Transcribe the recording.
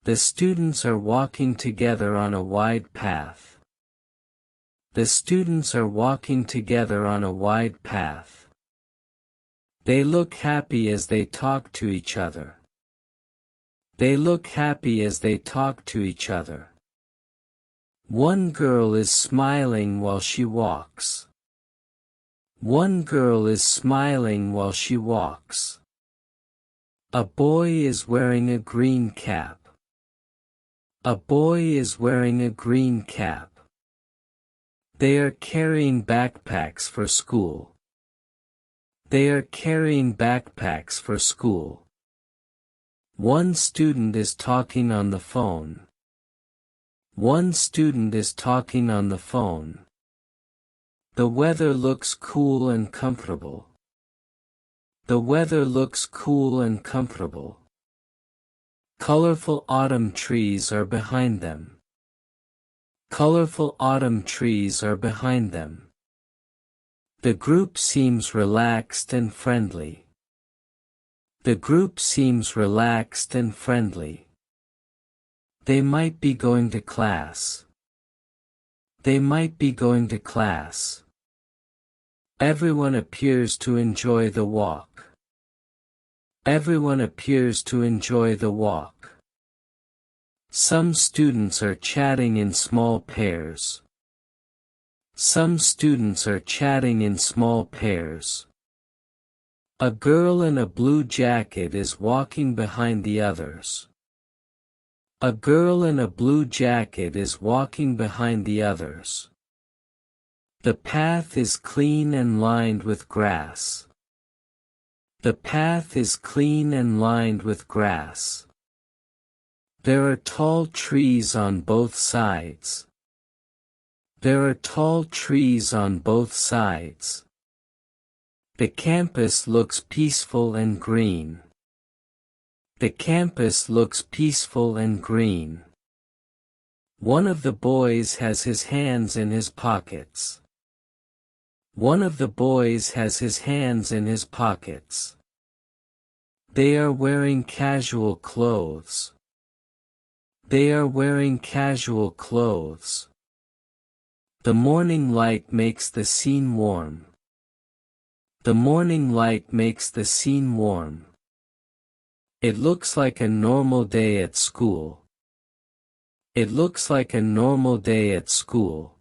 The students are walking together on a wide path. The students are walking together on a wide path. They look happy as they talk to each other. They look happy as they talk to each other. One girl is smiling while she walks. One girl is smiling while she walks. A boy is wearing a green cap. A boy is wearing a green cap. They are carrying backpacks for school. They are carrying backpacks for school. One student is talking on the phone. One student is talking on the phone. The weather looks cool and comfortable. The weather looks cool and comfortable. Colorful autumn trees are behind them. Colorful autumn trees are behind them. The group seems relaxed and friendly. The group seems relaxed and friendly. They might be going to class. They might be going to class. Everyone appears to enjoy the walk. Everyone appears to enjoy the walk. Some students are chatting in small pairs. Some students are chatting in small pairs. A girl in a blue jacket is walking behind the others. A girl in a blue jacket is walking behind the others. The path is clean and lined with grass. The path is clean and lined with grass. There are tall trees on both sides. There are tall trees on both sides. The campus looks peaceful and green. The campus looks peaceful and green. One of the boys has his hands in his pockets. One of the boys has his hands in his pockets. They are wearing casual clothes. They are wearing casual clothes. The morning light makes the scene warm. The morning light makes the scene warm. It looks like a normal day at school. It looks like a normal day at school.